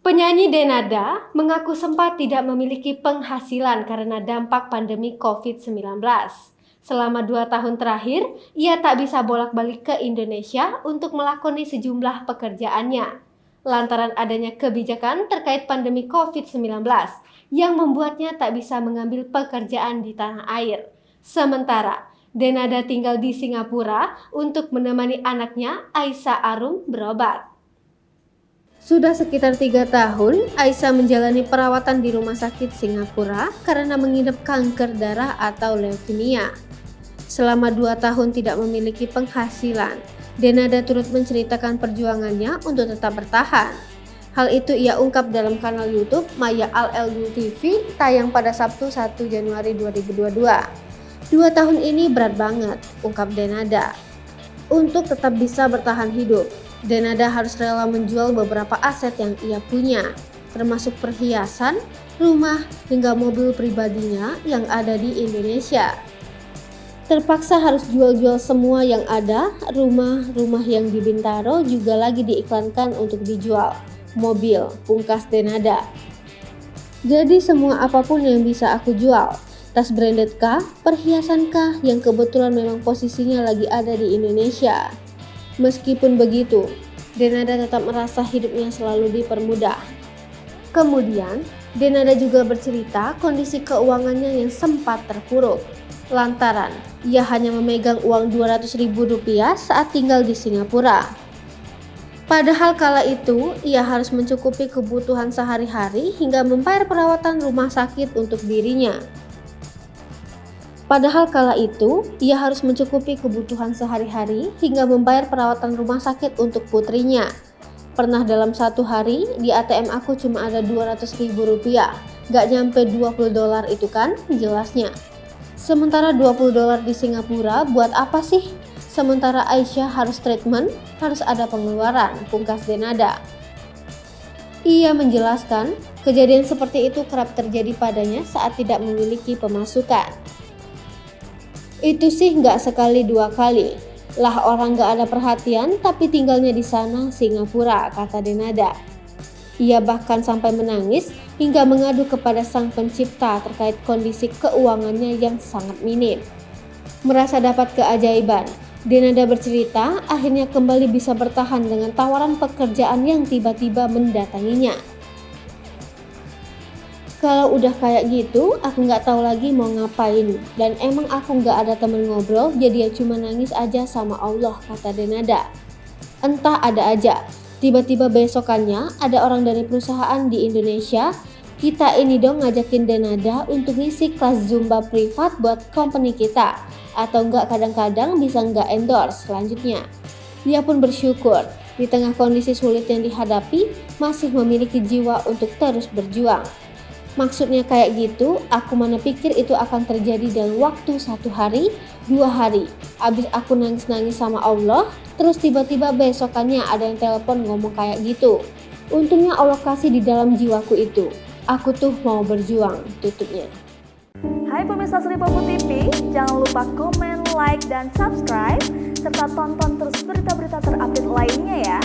Penyanyi Denada mengaku sempat tidak memiliki penghasilan karena dampak pandemi COVID-19. Selama 2 tahun terakhir, ia tak bisa bolak-balik ke Indonesia untuk melakoni sejumlah pekerjaannya. Lantaran adanya kebijakan terkait pandemi COVID-19 yang membuatnya tak bisa mengambil pekerjaan di tanah air. Sementara, Denada tinggal di Singapura untuk menemani anaknya Aisyah Arum berobat. Sudah sekitar 3 tahun, Aisyah menjalani perawatan di rumah sakit Singapura karena mengidap kanker darah atau leukemia. Selama 2 tahun tidak memiliki penghasilan, Denada turut menceritakan perjuangannya untuk tetap bertahan. Hal itu ia ungkap dalam kanal YouTube Maya Al-Eldu TV tayang pada Sabtu 1 Januari 2022. 2 tahun ini berat banget, ungkap Denada. Untuk tetap bisa bertahan hidup, Denada harus rela menjual beberapa aset yang ia punya, termasuk perhiasan, rumah, hingga mobil pribadinya yang ada di Indonesia. Terpaksa harus jual-jual semua yang ada, rumah yang di Bintaro juga lagi diiklankan untuk dijual, mobil, pungkas Denada. Jadi semua apapun yang bisa aku jual, tas branded kah, perhiasan kah yang kebetulan memang posisinya lagi ada di Indonesia. Meskipun begitu, Denada tetap merasa hidupnya selalu dipermudah. Kemudian, Denada juga bercerita kondisi keuangannya yang sempat terpuruk, lantaran ia hanya memegang uang Rp200.000 saat tinggal di Singapura. Padahal kala itu, ia harus mencukupi kebutuhan sehari-hari hingga membayar perawatan rumah sakit untuk dirinya. Pernah dalam satu hari, di ATM aku cuma ada Rp200.000, gak nyampe $20 itu kan, jelasnya. Sementara $20 di Singapura buat apa sih? Sementara Aisyah harus treatment, harus ada pengeluaran, pungkas Denada. Ia menjelaskan, kejadian seperti itu kerap terjadi padanya saat tidak memiliki pemasukan. Itu sih nggak sekali 2 kali. Lah orang nggak ada perhatian tapi tinggalnya di sana Singapura, kata Denada. Ia bahkan sampai menangis hingga mengadu kepada sang pencipta terkait kondisi keuangannya yang sangat minim. Merasa dapat keajaiban, Denada bercerita akhirnya kembali bisa bertahan dengan tawaran pekerjaan yang tiba-tiba mendatanginya. Kalau udah kayak gitu, aku nggak tahu lagi mau ngapain. Dan emang aku nggak ada temen ngobrol, jadi ya cuma nangis aja sama Allah, kata Denada. Entah ada aja, tiba-tiba besokannya ada orang dari perusahaan di Indonesia. Kita ini dong ngajakin Denada untuk ngisi kelas Zumba privat buat company kita. Atau nggak kadang-kadang bisa nggak endorse selanjutnya. Dia pun bersyukur, di tengah kondisi sulit yang dihadapi, masih memiliki jiwa untuk terus berjuang. Maksudnya kayak gitu, aku mana pikir itu akan terjadi dalam waktu 1 hari, 2 hari. Abis aku nangis-nangis sama Allah, terus tiba-tiba besokannya ada yang telepon ngomong kayak gitu. Untungnya Allah kasih di dalam jiwaku itu. Aku tuh mau berjuang, tutupnya. Hai pemirsa Sri Popo TV, jangan lupa komen, like, dan subscribe, serta tonton terus berita-berita terupdate lainnya ya.